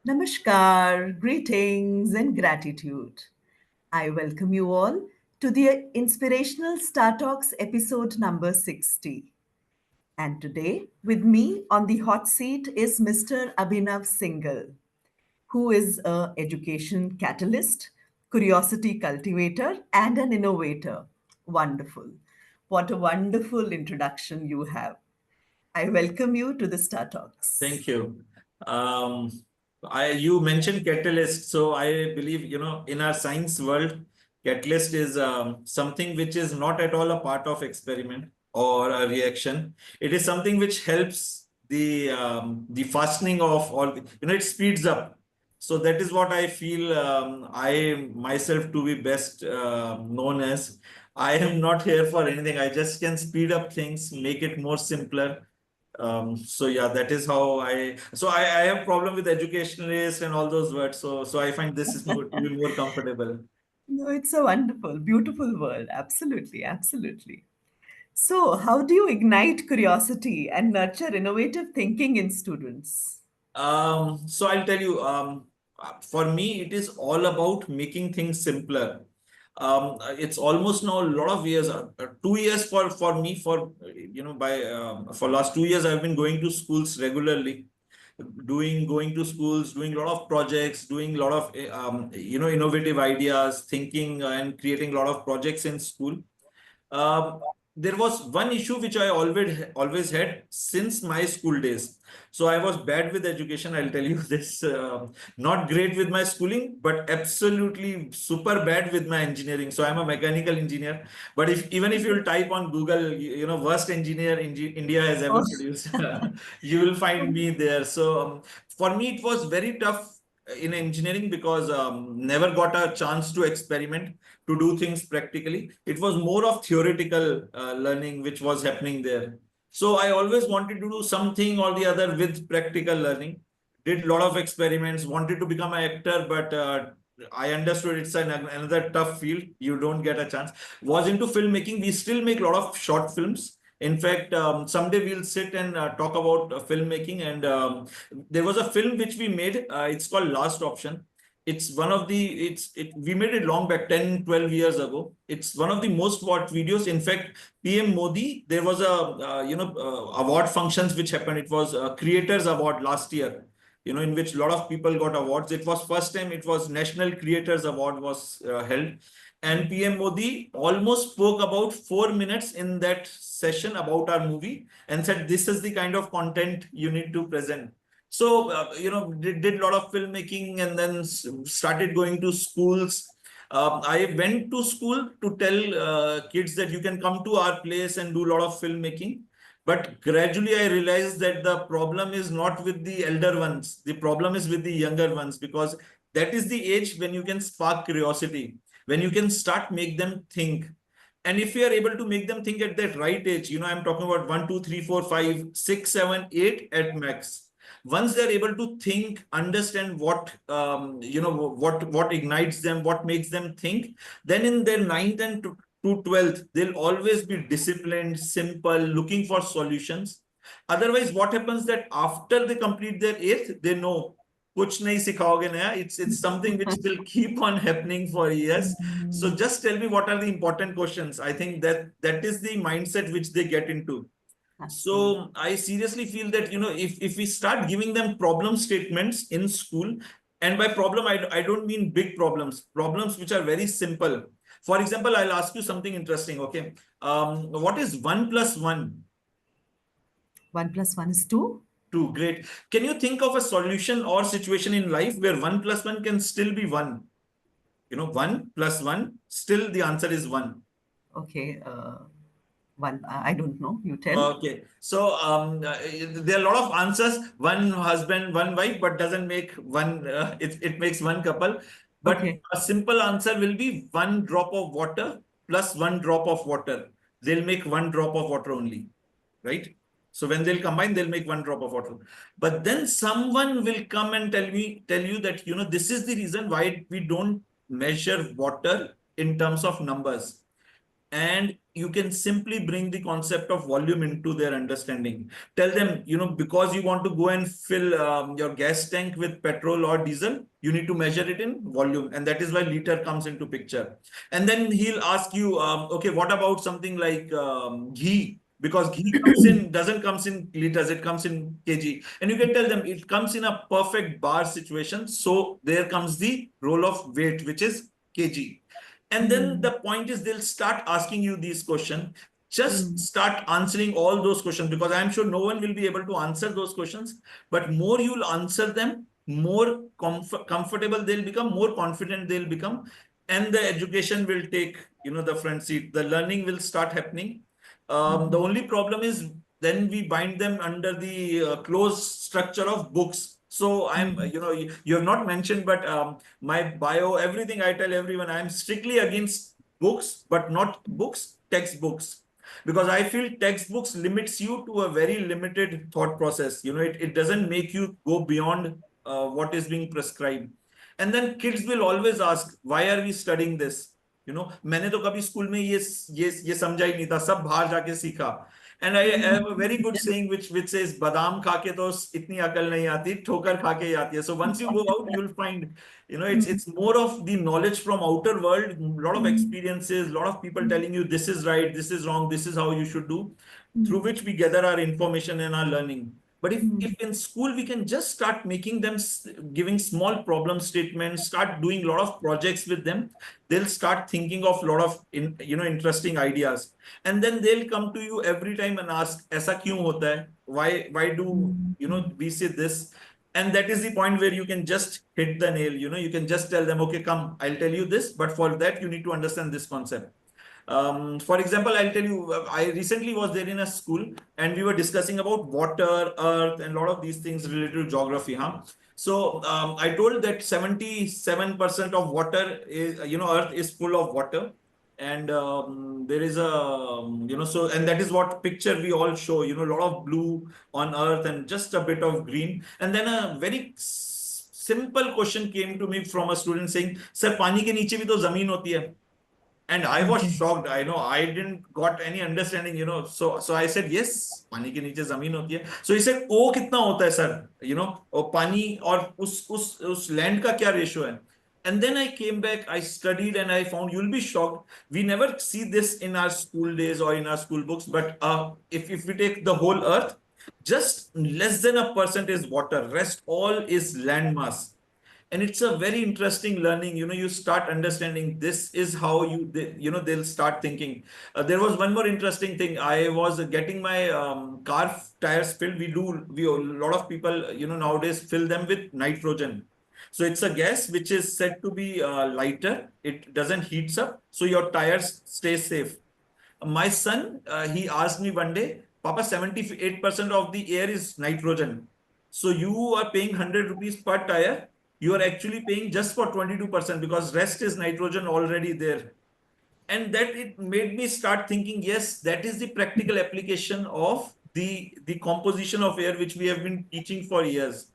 Namaskar, greetings, and gratitude. I welcome you all to the Inspirational StarTalks episode number 60. And today, with me on the hot seat is Mr. Abhinav Singhal, who is an education catalyst, curiosity cultivator, and an innovator. Wonderful. What a wonderful introduction you have. I welcome you to the StarTalks. Thank you. Um, you mentioned catalyst, so I believe in our science world, catalyst is something which is not at all a part of experiment or a reaction. It is something which helps the fastening of all. It speeds up. So that is what I feel. I myself to be best known as. I am not here for anything. I just can speed up things, make it more simpler. So yeah, that is how I have problem with educationalist and all those words. So I find this is more to be more comfortable. No, it's a wonderful, beautiful world. Absolutely, absolutely. So, how do you ignite curiosity and nurture innovative thinking in students? So I'll tell you, for me, it is all about making things simpler. It's almost now a lot of years, 2 years for me, for last 2 years, I've been going to schools regularly, going to schools, doing a lot of projects, doing a lot of innovative ideas, thinking and creating a lot of projects in school. Um, there was one issue which I always had since my school days. So I was bad with education. I'll tell you this. Not great with my schooling, but absolutely super bad with my engineering. So I'm a mechanical engineer. But if even if you'll type on Google, worst engineer India has ever Oh, produced, you will find me there. So for me, it was very tough in engineering because never got a chance to experiment, to do things practically. It was more of theoretical learning which was happening there. So I always wanted to do something or the other with practical learning. Did a lot of experiments, wanted to become an actor, but I understood it's another tough field. You don't get a chance. Was into filmmaking. We still make a lot of short films. In fact, someday we'll sit and talk about filmmaking. And there was a film which we made. It's called Last Option. It's one of the we made it long back, 10, 12 years ago. It's one of the most watched videos. In fact, PM Modi, there was a award functions which happened. It was a creators award last year, in which a lot of people got awards. It was first time it was National Creators Award was held. And PM Modi almost spoke about 4 minutes in that session about our movie and said, this is the kind of content you need to present. So, did a lot of filmmaking and then started going to schools. I went to school to tell kids that you can come to our place and do a lot of filmmaking. But gradually I realized that the problem is not with the elder ones. The problem is with the younger ones, because that is the age when you can spark curiosity, when you can start make them think. And if you are able to make them think at that right age, I'm talking about 1, 2, 3, 4, 5, 6, 7, 8 at max. Once they're able to think, understand what what ignites them, what makes them think, then in their ninth and to 12th, they'll always be disciplined, simple, looking for solutions. Otherwise, what happens that after they complete their eighth, they know kuch nahi sikhaoge naya. It's something which will keep on happening for years. So just tell me, what are the important questions? I think that is the mindset which they get into. absolutely. So I seriously feel that, if we start giving them problem statements in school, and by problem, I don't mean big problems which are very simple. For example, I'll ask you something interesting. Okay. What is 1 plus 1? 1 plus 1 is 2. 2. Great. Can you think of a solution or situation in life where 1 plus 1 can still be 1? 1 plus 1, still the answer is 1. Okay, one, I don't know. You tell. Okay, so there are a lot of answers. One husband, one wife, but doesn't make one. It makes one couple. But Okay. a simple answer will be 1 drop of water plus 1 drop of water. They'll make 1 drop of water only, right? So when they'll combine, they'll make 1 drop of water. But then someone will come and tell you that this is the reason why we don't measure water in terms of numbers. and you can simply bring the concept of volume into their understanding. Tell them, because you want to go and fill your gas tank with petrol or diesel, you need to measure it in volume, and that is why liter comes into picture. And then he'll ask you, okay, what about something like ghee? Because ghee doesn't comes in liters, it comes in kg. And you can tell them it comes in a perfect bar situation. So there comes the role of weight, which is kg. And then the point is they'll start asking you these questions. Just start answering all those questions, because I'm sure no one will be able to answer those questions. But more you'll answer them, more comfortable they'll become, more confident they'll become, and the education will take the front seat. The learning will start happening. The only problem is then we bind them under the closed structure of books. So you have not mentioned, but my bio, everything I tell everyone, I'm strictly against books, but not books, textbooks. Because I feel textbooks limits you to a very limited thought process. It doesn't make you go beyond what is being prescribed. And then kids will always ask, why are we studying this? मैंने तो कभी school में ये समझा ही नहीं था, सब बाहर जाके सीखा. And I have a very good saying which says, बादाम खा के तो इतनी अकल नहीं आती, ठोकर खा के ही आती है. So once you go out, you'll find, it's more of the knowledge from outer world, a lot of experiences, a lot of people telling you this is right, this is wrong, this is how you should do, through which we gather our information and our learning. But if in school we can just start making them, giving small problem statements, start doing a lot of projects with them, they'll start thinking of a lot of interesting ideas. And then they'll come to you every time and ask, "Aisa kyun hota hai? Why do we say this?" And that is the point where you can just hit the nail. You can just tell them, "Okay, come, I'll tell you this, but for that you need to understand this concept." For example, I'll tell you, I recently was there in a school and we were discussing about water, earth, and a lot of these things related to geography. So I told that 77% of water is, earth is full of water. And there is a, so, and that is what picture we all show, a lot of blue on earth and just a bit of green. And then a very simple question came to me from a student saying, "Sir, पानी के नीचे भी तो जमीन होती है." And I was shocked. I know I didn't got any understanding, So I said, yes, पानी के नीचे जमीन होती है. So he said, ओ कितना होता है sir? और पानी और उस land का क्या ratio है? And then I came back, I studied, and I found, you'll be shocked. We never see this in our school days or in our school books. But if we take the whole earth, just less than a percent is water. Rest all is land mass. And it's a very interesting learning. You start understanding this is how they'll start thinking. There was one more interesting thing. I was getting my car tires filled. We a lot of people nowadays fill them with nitrogen. So it's a gas which is said to be lighter. It doesn't heats up, so your tires stay safe. My son, he asked me one day, "Papa, 78% of the air is nitrogen. So you are paying 100 rupees per tire. You are actually paying just for 22% because rest is nitrogen already there." And that it made me start thinking, yes, that is the practical application of the composition of air, which we have been teaching for years.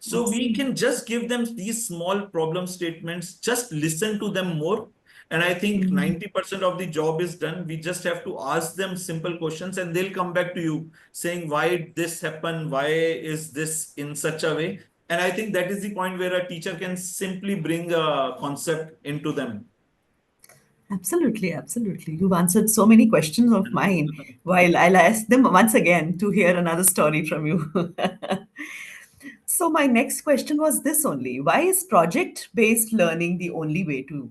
So we can just give them these small problem statements, just listen to them more. And I think 90% of the job is done. We just have to ask them simple questions and they'll come back to you saying, why did this happen? Why is this in such a way? And I think that is the point where a teacher can simply bring a concept into them. Absolutely, absolutely. You've answered so many questions of mine. While I'll ask them once again to hear another story from you. So, my next question was this only: why is project based learning the only way to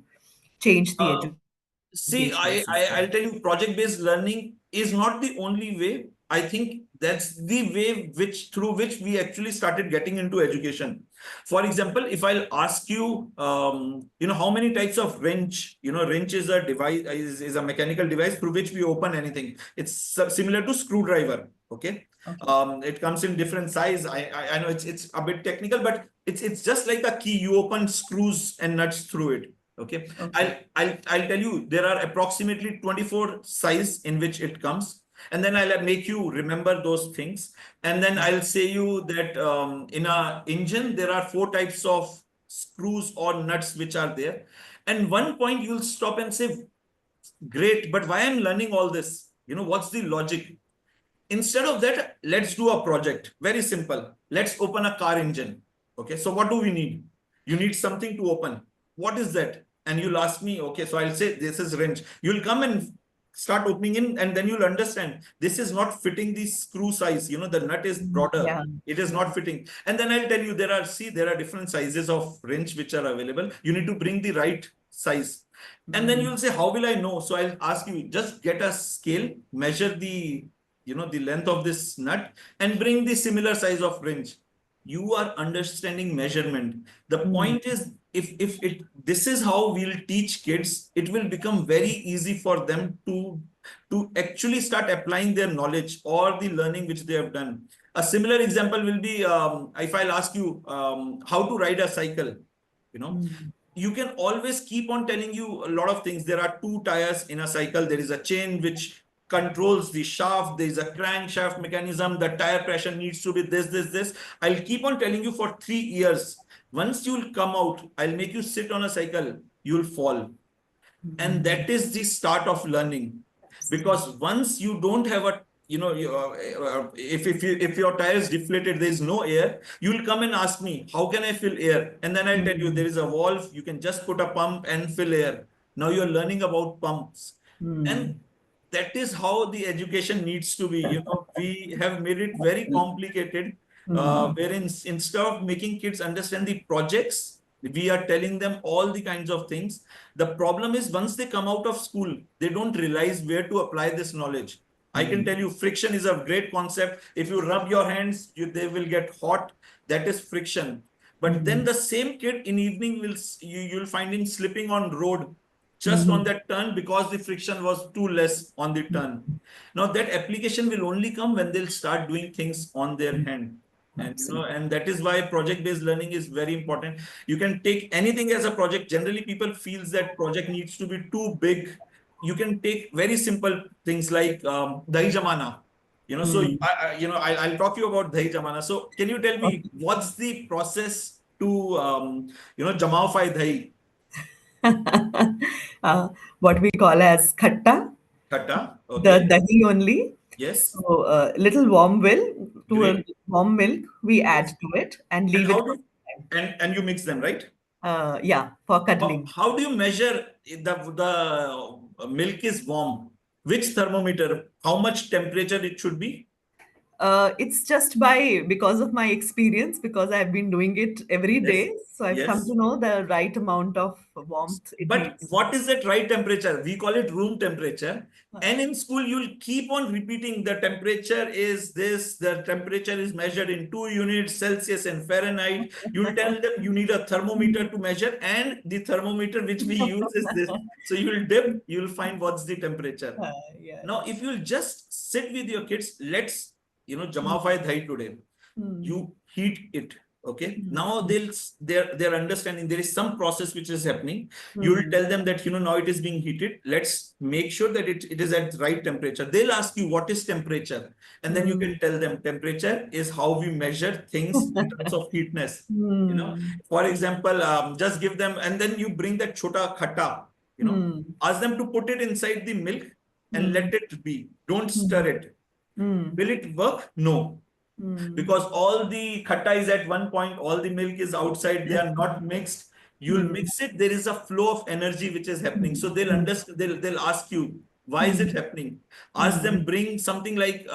change the Uh, educational See, system? I'll tell you, project-based learning is not the only way. I think that's the way through which we actually started getting into education. For example, if I'll ask you, how many types of wrench? Wrench is a device, is a mechanical device through which we open anything. It's similar to screwdriver. Okay. Okay. It comes in different size. I know it's a bit technical, but it's just like a key. You open screws and nuts through it. Okay. Okay. I'll tell you, there are approximately 24 size in which it comes. And then I'll make you remember those things. And then I'll say you that in a engine, there are 4 types of screws or nuts which are there. And one point you'll stop and say, great, but why I'm learning all this? What's the logic? Instead of that, let's do a project. Very simple. Let's open a car engine. Okay, so what do we need? You need something to open. What is that? And you'll ask me, okay, so I'll say this is wrench. You'll come and start opening in, and then you'll understand this is not fitting the screw size. The nut is broader. Yeah. It is not fitting. And then I'll tell you there are different sizes of wrench which are available. You need to bring the right size. And then you'll say, how will I know? So I'll ask you, just get a scale, measure the length of this nut, and bring the similar size of wrench. You are understanding measurement. The point is, if it this is how we'll teach kids, it will become very easy for them to actually start applying their knowledge or the learning which they have done. A similar example will be, if I'll ask you how to ride a cycle. you know you can always keep on telling you a lot of things. There are two tires in a cycle. There is a chain which controls the shaft. There is a crankshaft mechanism. The tire pressure needs to be this. I'll keep on telling you for 3 years. Once you'll come out, I'll make you sit on a cycle. You'll fall. And that is the start of learning. Because once you don't have a if your tire is deflated, there is no air, you'll come and ask me, how can I fill air? And then I'll tell you, there is a valve, you can just put a pump and fill air. Now you're learning about pumps. And that is how the education needs to be. We have made it very complicated, wherein instead of making kids understand the projects, we are telling them all the kinds of things. The problem is, once they come out of school, they don't realize where to apply this knowledge. I can tell you, friction is a great concept. If you rub your hands, they will get hot. That is friction. But then the same kid in evening you'll find him slipping on road just on that turn because the friction was too less on the turn. Now that application will only come when they'll start doing things on their hand. And that is why project-based learning is very important. You can take anything as a project. Generally, people feels that project needs to be too big. You can take very simple things like dahi jamana. So I'll talk to you about dahi jamana. So can you tell me what's the process to jamafy dahi? What we call as khatta, Khatta, the okay. dahi only. Yes, So little warm to a great. warm milk, we add Yes. to it and And leave it how for do some and you mix them, right? time. Yeah, for How, cuddling. how do you measure the milk is warm? Which thermometer? How much temperature it should be? It's just because of my experience, because I've been doing it every Yes. day. So I've come to Yes. know the right amount of warmth it But needs. what is that right temperature? We call it room temperature. And in school, you'll keep on repeating the temperature is this, the temperature is measured in 2 units, Celsius and Fahrenheit. You'll tell them you need a thermometer to measure, and the thermometer which we use is this. So you'll dip, you'll find what's the temperature. Yeah, Now, yeah. if you'll just sit with your kids, let's, Hmm, jamafy dhai today. hmm, You heat it. Okay. hmm, Now hmm, they're understanding there is some process which is happening. You will hmm, tell them that now it is being heated. Let's make sure that it is at the right temperature. They'll ask you what is temperature, and then you hmm, can tell them temperature is how we measure things in terms of heatness. hmm, For example, just give them, and then you bring that chota khatta. hmm, Ask them to put it inside the milk and hmm, let it be. Don't hmm, stir it. hmm, Will it work? No, hmm. because all the khatta is at one point, all the milk is outside, they are not mixed. You'll Hmm, mix it, there is a flow of energy which is happening. So they'll hmm, understand, they'll ask you, why is it hmm, happening? Ask hmm, them, bring something like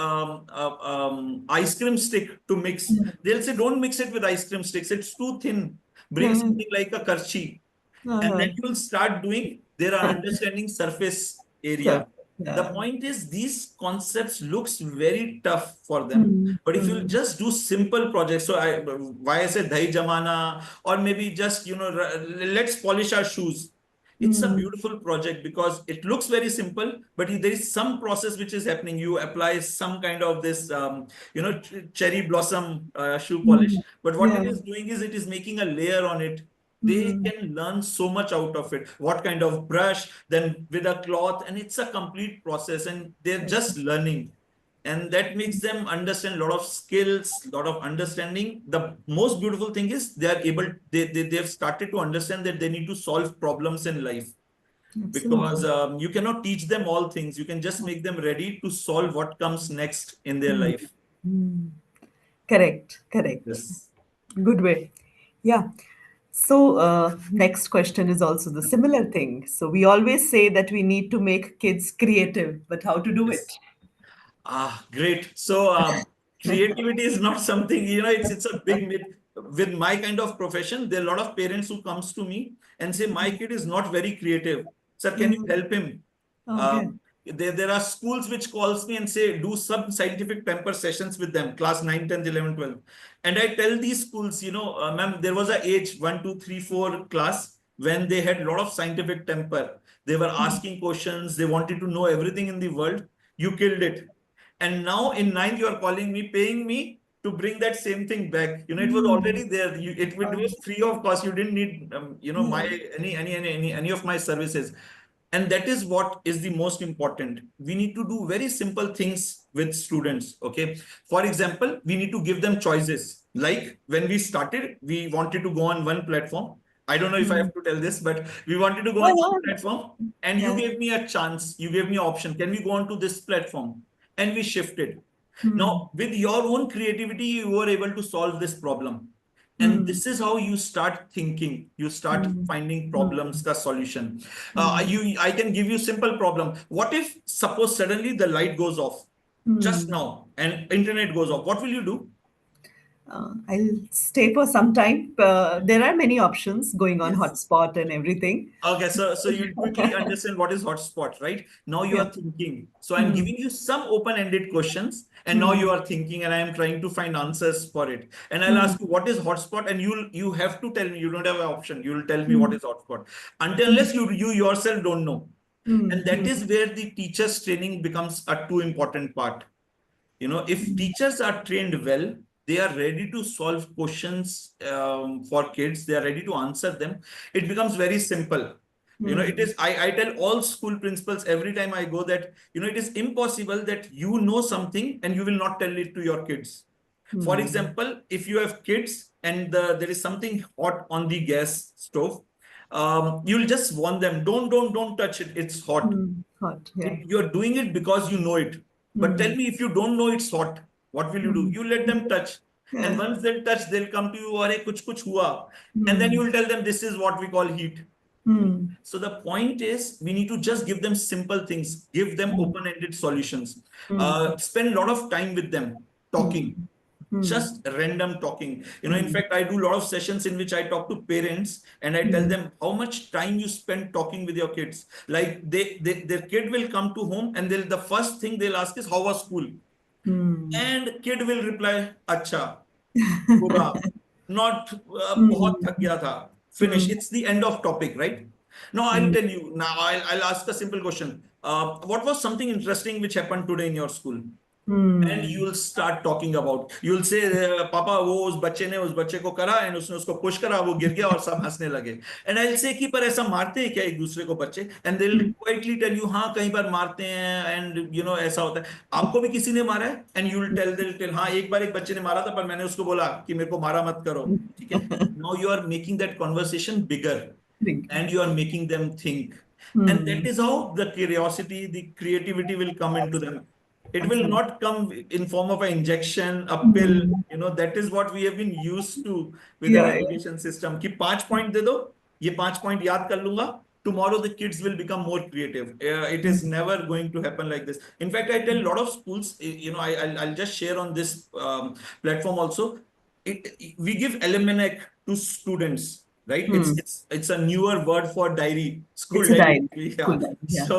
ice cream stick to mix. hmm. They'll say, don't mix it with ice cream sticks, it's too thin. Bring Uh-huh, something like a karchi. And then uh-huh. you will start doing their understanding surface So, area. The yeah. point is, these concepts looks very tough for them, Hmm, but if you'll hmm, just do simple projects, so why I said dahi jamana, or maybe just let's polish our shoes. It's a hmm, beautiful project because it looks very simple, but there is some process which is happening. You apply some kind of this cherry blossom shoe polish, hmm. but what it Yeah. is doing is it is making a layer on it. They Hmm. can learn so much out of it. What kind of brush, then with a cloth, and it's a complete process, and they're just learning. And that makes them understand a lot of skills, a lot of understanding. The most beautiful thing is they are able, they have started to understand that they need to solve problems in life. because Absolutely. you cannot teach them all things. You can just make them ready to solve what comes next in their Hmm. life. Hmm. Correct. Correct. Yes. Good way. Yeah. So, next question is also the similar thing. So, we always say that we need to make kids creative, but how to do Yes. it? Great. So, creativity is not something, it's a big myth. With my kind of profession, there are a lot of parents who comes to me and say, my kid is not very creative. Sir, can you Mm. help him? Okay. There are schools which calls me and say, do some scientific temper sessions with them, class 9, 10, 11, 12. And I tell these schools, ma'am, there was a age 1, 2, 3, 4 class when they had a lot of scientific temper. They were asking questions. They wanted to know everything in the world. You killed it. And now in ninth, you are calling me, paying me to bring that same thing back. It was Mm. already there. It was free of cost. You didn't need, my Mm. any of my services. And that is what is the most important. We need to do very simple things with students. Okay. For example, we need to give them choices. Like when we started, we wanted to go on one platform. I don't know if I Mm. have to tell this, but we wanted to go Why on one not? platform and you Yeah. gave me a chance. You gave me an option. Can we go on to this platform? And we shifted. Mm. Now, with your own creativity, you were able to solve this problem. And Mm. this is how you start thinking. You start Mm. finding Mm. problems, the solution. Mm. I can give you simple problem. What if, suppose suddenly the light goes off just Mm. now and internet goes off? What will you do? I'll stay for some time. There are many options going on Yes. hotspot and everything. Okay, so you quickly understand what is hotspot, right? Now you Yeah. are thinking. So I'm Mm. giving you some open-ended questions, and now you Mm. are thinking, and I am trying to find answers for it. And I'll Mm. ask you what is hotspot, and you have to tell me. You don't have an option. You will tell me what Mm. is hotspot. Until Mm. unless you yourself don't know. And Mm. that Mm. is where the teacher's training becomes a too important part. If teachers are trained well, they are ready to solve questions for kids, they are ready to answer them. It becomes very simple. It Mm. is, I tell all school principals every time I go that, it is impossible that you know something and you will not tell it to your kids. For Mm. example, if you have kids and there is something hot on the gas stove, you'll just warn them, don't touch it, it's hot. Mm. Hot. Yeah. You're doing it because you know it. But tell Mm. me, if you don't know it's hot, what will you do? Mm. You let them touch. And Yeah. once they'll touch, they'll come to you, Are kuch hua. And then you Mm. will tell them this is what we call heat. Mm. So the point is, we need to just give them simple things, give them Mm. open-ended solutions, Mm. spend a lot of time with them Mm. talking, Mm. just random talking. In Mm. fact, I do a lot of sessions in which I talk to parents and I tell Mm. them how much time you spend talking with your kids. Like their kid will come to home and the first thing they'll ask is, how was school? Mm. And kid will reply, Acha, बुरा, not बहुत Mm. थक गया था. Finish. Mm. It's the end of topic, right? Now I'll Mm. tell you. Now I'll ask a simple question. What was something interesting which happened today in your school? And you Mm. will start talking about. You will say, पापा वो उस बच्चे ने उस बच्चे को करा and उसने उसको पुश करा, वो गिर गया और सब हंसने लगे. And I'll say कि पर ऐसा मारते हैं क्या एक दूसरे को बच्चे? And they'll Mm. quietly tell you, हाँ कई बार मारते हैं and ऐसा होता है. आपको भी किसी ने मारा है? And you will they'll tell, हाँ एक बार एक बच्चे ने मारा था पर मैंने उसको बोला कि मेरे को मारा मत करो. ठीक है? Now you are making that conversation bigger Think. and you are making them think. And that Mm. is how the curiosity, the creativity will come into them. It will Absolutely. not come in form of an injection, a pill. Mm. That is what we have been used to with our Yeah. Yeah. education system. कि 5 point दे दो, ये 5 point याद कर लूंगा. Tomorrow the kids will become more creative. It is never going to happen like this. In fact, I tell a lot of schools, I'll just share on this platform also. We give almanac to students, right? Mm. It's a newer word for diary, school It's a diary. diary. School Yeah. diary. Yeah. So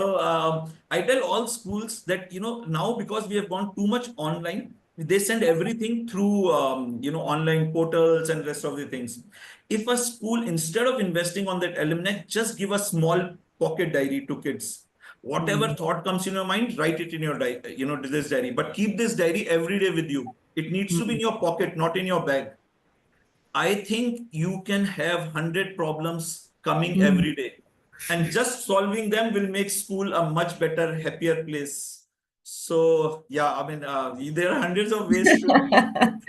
I tell all schools that now because we have gone too much online, they send everything through online portals and rest of the things. If a school, instead of investing on that alumni, just give a small pocket diary to kids. Whatever Mm. thought comes in your mind, write it in your diary, this diary. But keep this diary every day with you. It needs to be in Mm. your pocket, not in your bag. I think you can have 100 problems coming Mm. every day, and just solving them will make school a much better, happier place. So yeah, I mean, there are hundreds of ways to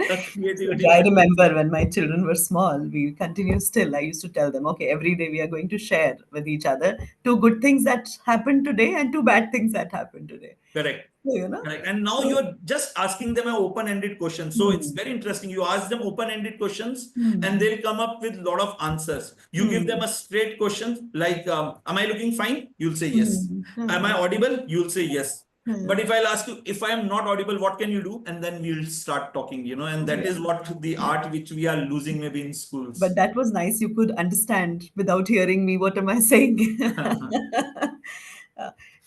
So creativity. I remember when my children were small, we continue still. I used to tell them, okay, every day we are going to share with each other two good things that happened today and two bad things that happened today. Correct. So, you know, Correct. And now so, you're just asking them an open-ended question. So it's hmm, very interesting. You ask them open-ended questions and hmm, they'll come up with a lot of answers. You give them hmm, a straight question like, am I looking fine? You'll say yes. hmm, Am I hmm, audible? You'll say yes. But hmm. if I'll ask you, if I am not audible, what can you do? And then we'll start talking, and that Yeah, is what the yeah. art which we are losing maybe in But schools. that was nice. You could understand without hearing me. What am I saying?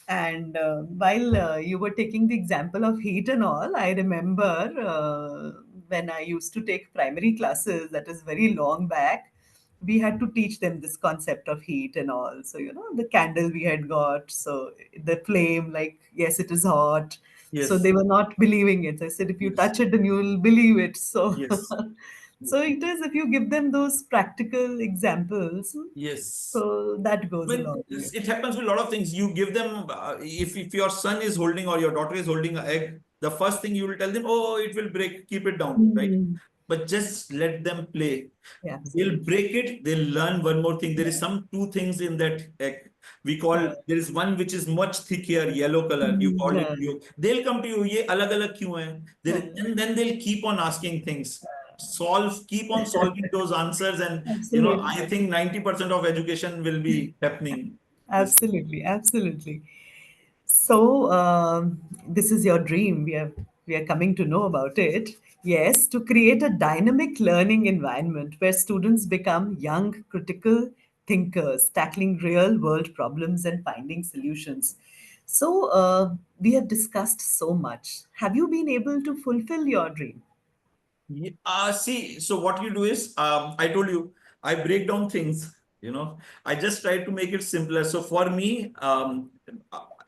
And while you were taking the example of heat and all, I remember when I used to take primary classes, that is very long back, we had to teach them this concept of heat and all. So, the candle we had got, so the flame, like, yes, it is hot. So Yes, they were not believing it. I said, if you yes, touch it, then you will believe it. So, yes, so it is if you give them those practical examples, yes. so that I goes a mean, long way. it happens with a lot of things. You give them, if your son is holding or your daughter is holding an egg, the first thing you will tell them, oh, it will break, keep it down, right? Mm. But just let them play. Yeah, They'll absolutely. break it, they'll learn one more thing. There is Yeah. some two things in that egg. We call, Yeah. there is one which is much thicker, yellow color. You call it Yeah. yolk. They'll come to you, ye alag alag kyun hai? Yeah. And then they'll keep on asking things. Keep on solving those answers. And, Absolutely. I think 90% of education will be happening this. Absolutely. Absolutely. So this is your dream. We are coming to know about it. Yes, to create a dynamic learning environment where students become young critical thinkers, tackling real world problems and finding solutions. So we have discussed so much. Have you been able to fulfill your dream? See, so what you do is, I told you, I break down things. I just try to make it simpler. So for me,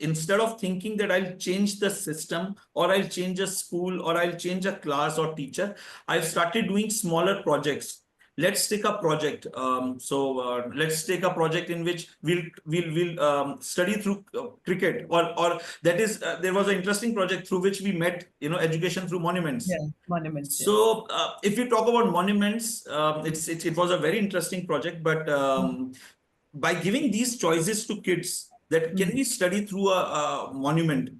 instead of thinking that I'll change the system or I'll change a school or I'll change a class or teacher, I've started doing smaller projects. Let's take a project. Let's take a project in which we'll study through cricket, or that is there was an interesting project through which we met education through monuments. Yeah, monuments, yes. So, if you talk about monuments, it was a very interesting project. But by giving these choices to kids, that can Mm, we study through a monument,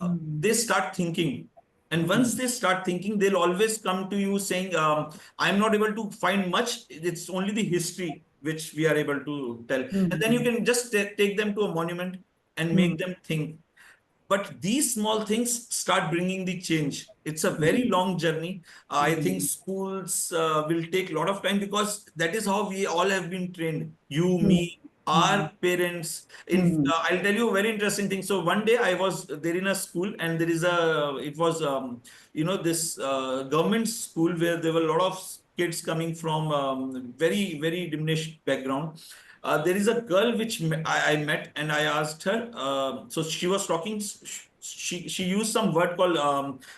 mm, they start thinking. And once mm, they start thinking, they'll always come to you saying, "I'm not able to find much. It's only the history which we are able to tell." And then you mm, can just take them to a monument and mm, make them think. But these small things start bringing the change. It's a very mm, long journey. I think mm, schools will take a lot of time, because that is how we all have been trained. You, mm, me, mm, our parents. mm, I'll tell you a very interesting thing. So one day I was there in a school, and it was this government school where there were a lot of kids coming from very very diminished background. There is a girl which I met, and I asked her. So she was talking. She used some word called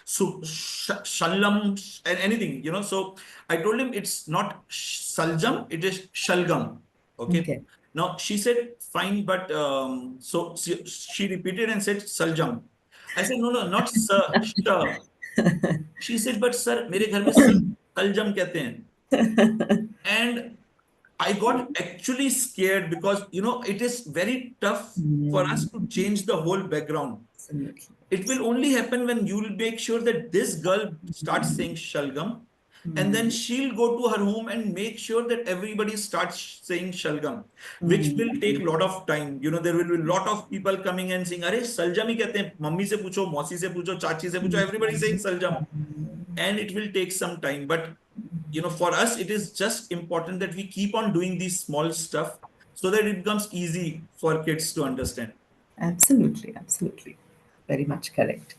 shallam and anything. So I told him it's not saljam, it is shalgam. Okay. okay. Now she said fine, but so she repeated and said saljam. I said no, no, not sir, sir. She said, but sir, मेरे घर में saljam कहते हैं. And I got actually scared, because it is very tough for Mm, us to change the whole background. absolutely. It will only happen when you will make sure that this girl starts saying Shalgam, and then Mm, she'll go to her home and make sure that everybody starts saying Shalgam, which will take mm, a lot of time. There will be a lot of people coming and saying, "Arey Saljam ही कहते हैं, mummy से पूछो, मौसी से पूछो, चाची से पूछो, everybody saying Saljam." And it will take some time. But for us, it is just important that we keep on doing these small stuff so that it becomes easy for kids to understand. absolutely. Absolutely. Very much correct.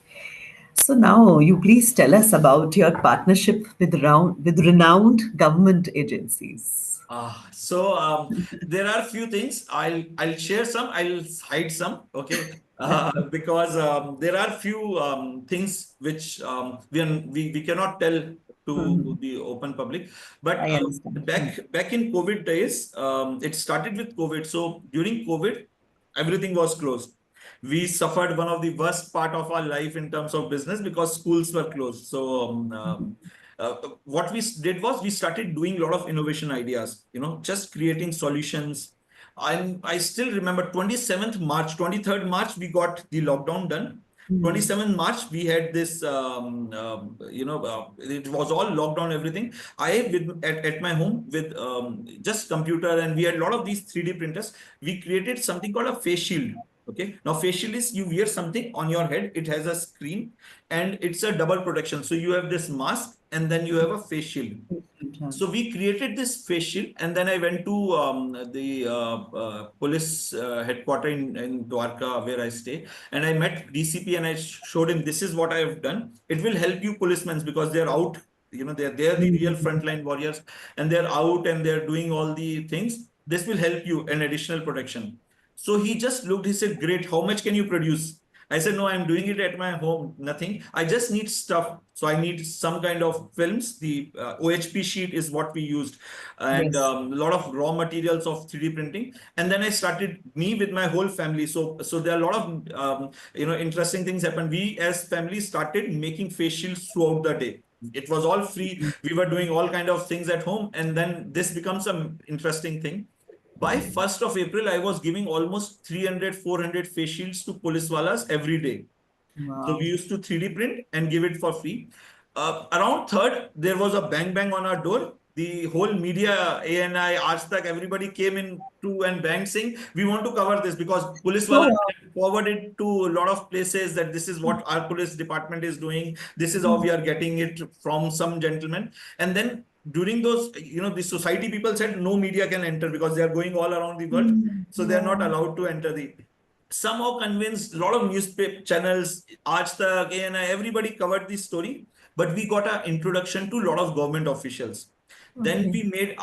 So now you please tell us about your partnership with renowned government agencies. There are few things. I'll share some. I'll hide some. Okay, because there are few things which we cannot tell to Mhm. the open public. But I understand. Mm. back in COVID days, it started with COVID. So during COVID, everything was closed. We suffered one of the worst part of our life in terms of business because schools were closed. So what we did was we started doing a lot of innovation ideas, just creating solutions. I still remember 27th March, 23rd March, we got the lockdown done. Hmm. 27th March, we had this, it was all lockdown, everything. At my home with just computer, and we had a lot of these 3D printers. We created something called a face shield. Okay. Now, face shield is you wear something on your head. It has a screen and it's a double protection. So you have this mask and then you have a face shield. So we created this face shield, and then I went to the police headquarters in Dwarka, where I stay, and I met DCP and I showed him this is what I have done. It will help you policemen because they're out. They're the real frontline warriors, and they're out and they're doing all the things. This will help you an additional protection. So he just looked. He said, "Great. How much can you produce?" I said, no, I'm doing it at my home, nothing. I just need stuff. So I need some kind of films. The OHP sheet is what we used, and Yes. a lot of raw materials of 3D printing. And then I started me with my whole family. So there are a lot of interesting things happen. We as family started making face shields throughout the day. It was all free. We were doing all kind of things at home, and then this becomes an interesting thing. By 1st of April, I was giving almost 300, 400 face shields to police walas every day. So we Wow. used to 3D print and give it for free. Around 3rd, there was a bang bang on our door. The whole media, ANI, Aaj Tak, everybody came in to and bang saying, we want to cover this because police wala Oh, wow. forwarded to a lot of places that this is what our police department is doing. This is how we are getting it from some gentleman. And then during those, the society people said no media can enter because they are going all around the world. So they are Yeah. not allowed to enter the somehow convinced a lot of newspaper channels, Aaj Tak, ANI, everybody covered this story, but we got an introduction to a lot of government officials. Then Okay. we made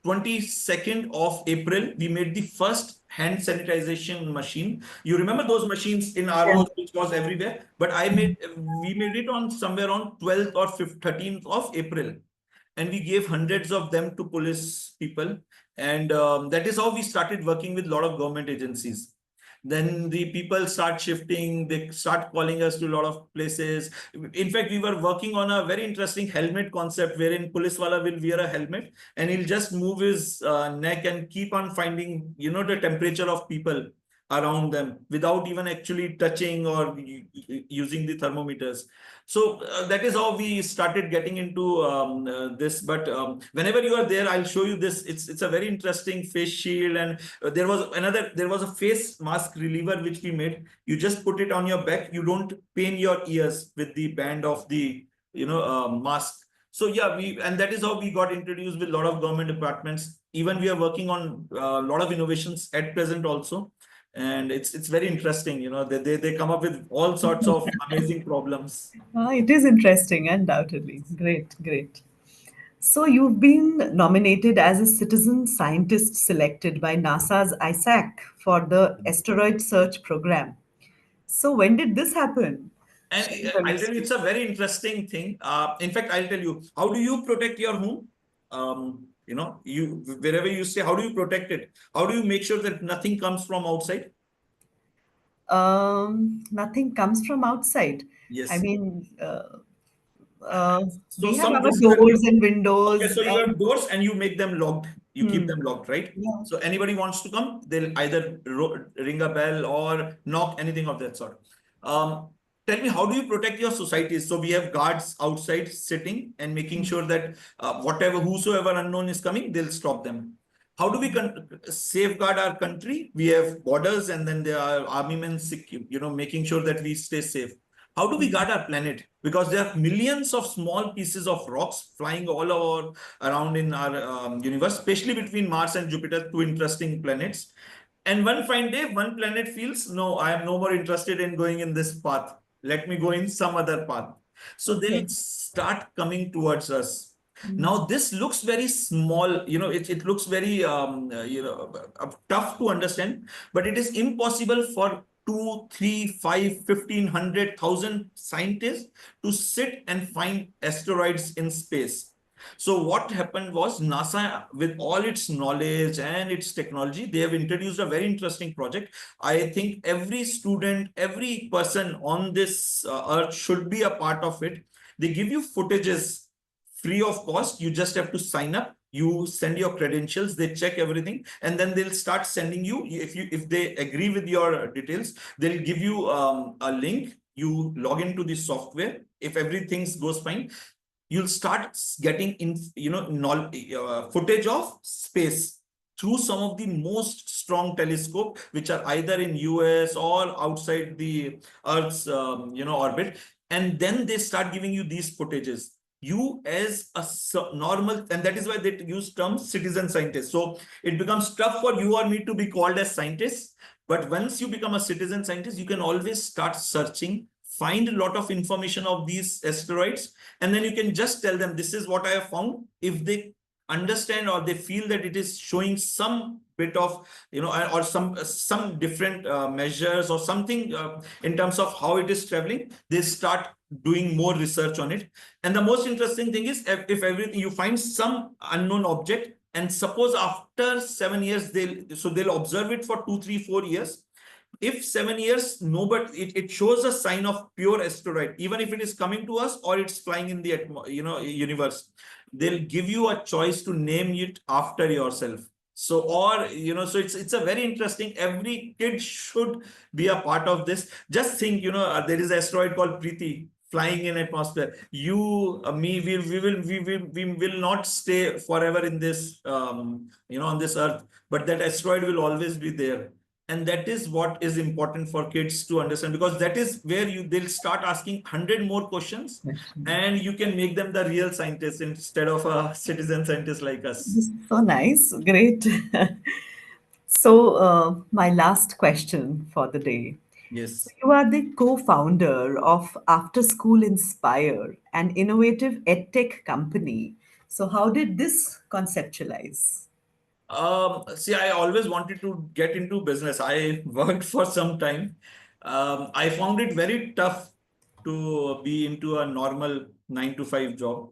22nd of April, we made the first hand sanitization machine. You remember those machines in Yeah. ROs, which was everywhere, but we made it on somewhere on 12th or 13th of April. And we gave hundreds of them to police people. And that is how we started working with a lot of government agencies. Then the people start shifting, they start calling us to a lot of places. In fact, we were working on a very interesting helmet concept wherein police wala will wear a helmet and he'll just move his neck and keep on finding, the temperature of people around them without even actually touching or using the thermometers. So that is how we started getting into this. But whenever you are there, I'll show you this. It's a very interesting face shield, and there was a face mask reliever which we made. You just put it on your back. You don't pain your ears with the band of the mask. So yeah, and that is how we got introduced with a lot of government departments. Even we are working on a lot of innovations at present also, and it's very interesting. They come up with all sorts of amazing problems. It is interesting, undoubtedly. Great, great. So, you've been nominated as a citizen scientist selected by NASA's ISAC for the asteroid search program. So, when did this happen? And Share your I'll tell you, experience. it's a very interesting thing. In fact, I'll tell you, how do you protect your home? You wherever you stay, how do you protect it? How do you make sure that nothing comes from outside? Nothing comes from outside. I Yes. mean, So we have some our visitor. doors and Okay, windows, so you and have doors and you make them locked. You keep them locked, right? yeah. So anybody wants to come, they'll either ring a bell or knock, anything of that sort. Um, Tell me, how do you protect your societies? So we have guards outside sitting and making sure that whosoever unknown is coming, they'll stop them. How do we safeguard our country? We have borders, and then there are army men, making sure that we stay safe. How do we guard our planet? Because there are millions of small pieces of rocks flying all over around in our universe, especially between Mars and Jupiter, two interesting planets. And one fine day, one planet feels, no, I am no more interested in going in this path. Let me go in some other path. So they'll Okay. start coming towards us. Now, this looks very small, it looks very, tough to understand, but it is impossible for 2, 3, 5, 1,500,000 scientists to sit and find asteroids in space. So what happened was NASA, with all its knowledge and its technology, they have introduced a very interesting project. I think every student, every person on this earth should be a part of it. They give you footages free of cost. You just have to sign up. You send your credentials, they check everything, and then they'll start sending you. If they agree with your details, they'll give you a link. You log into the software. If everything goes fine, you'll start getting in, footage of space through some of the most strong telescope, which are either in US or outside the Earth's orbit. And then they start giving you these footages. You as a normal, and that is why they use term citizen scientist. So it becomes tough for you or me to be called as scientists. But once you become a citizen scientist, you can always start searching, find a lot of information of these asteroids, and then you can just tell them, this is what I have found. If they understand or they feel that it is showing some bit of, or some different measures or something in terms of how it is traveling, they start doing more research on it. And the most interesting thing is, if everything, you find some unknown object, and suppose after 7 years they'll observe it for 2 3 4 years. If 7 years, no, but it shows a sign of pure asteroid, even if it is coming to us or it's flying in the universe, they'll give you a choice to name it after yourself. So, or so it's a very interesting. Every kid should be a part of this. Just think, there is an asteroid called Preeti flying in atmosphere. You, me, we will not stay forever in this, on this earth, but that asteroid will always be there. And that is what is important for kids to understand, because that is where they'll start asking 100 more questions, and you can make them the real scientists instead of a citizen scientist like us. So nice. Great. So, my last question for the day. So, Yes. you are the co founder of After School Inspire, an innovative edtech company. So, how did this conceptualize? See, I always wanted to get into business. I worked for some time. I found it very tough to be into a normal 9 to 5 job.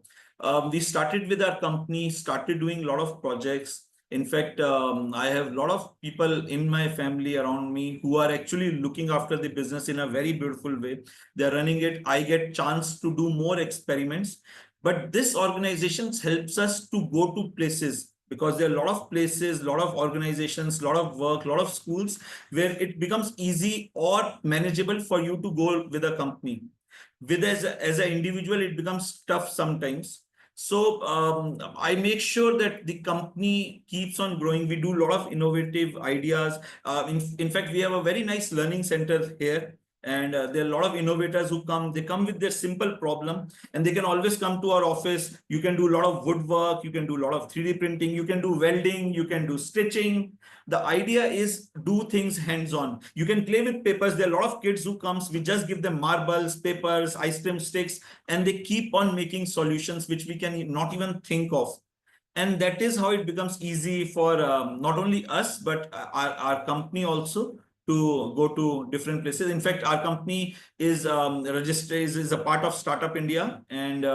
We started with our company, started doing a lot of projects. In fact, I have a lot of people in my family around me who are actually looking after the business in a very beautiful way. They're running it. I get chance to do more experiments. But this organization helps us to go to places, because there are a lot of places, a lot of organizations, a lot of work, a lot of schools where it becomes easy or manageable for you to go with a company. With as an individual, it becomes tough sometimes. So I make sure that the company keeps on growing. We do a lot of innovative ideas. In fact, we have a very nice learning center here. And there are a lot of innovators who come. They come with their simple problem, and they can always come to our office. You can do a lot of woodwork. You can do a lot of 3D printing. You can do welding. You can do stitching. The idea is do things hands-on. You can play with papers. There are a lot of kids who comes, we just give them marbles, papers, ice cream sticks, and they keep on making solutions which we can not even think of. And that is how it becomes easy for not only us, but our company also, to go to different places. In fact, our company is registered, is a part of Startup India, and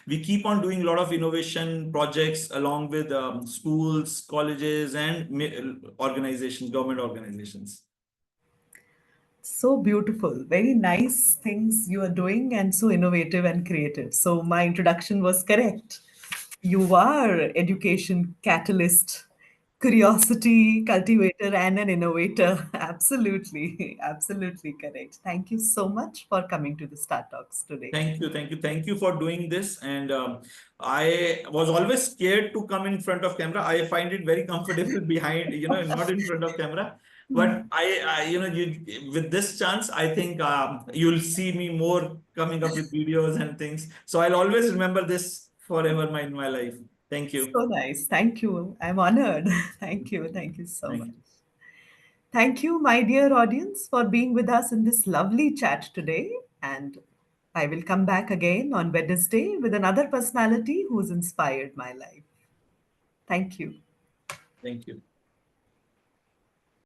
we keep on doing a lot of innovation projects along with schools, colleges, and organizations, government organizations. So beautiful, very nice things you are doing, and so innovative and creative. So, my introduction was correct. You are education catalyst, curiosity cultivator, and an innovator. Absolutely, absolutely correct. Thank you so much for coming to the Start Talks today. Thank you for doing this. And I was always scared to come in front of camera. I find it very comfortable behind, not in front of camera. But with this chance, I think you'll see me more coming up with videos and things. So I'll always remember this forever in my life. Thank you. So nice. Thank you. I'm honored. Thank you. Thank you so Thank much. you. Thank you, my dear audience, for being with us in this lovely chat today. And I will come back again on Wednesday with another personality who's inspired my life. Thank you. Thank you.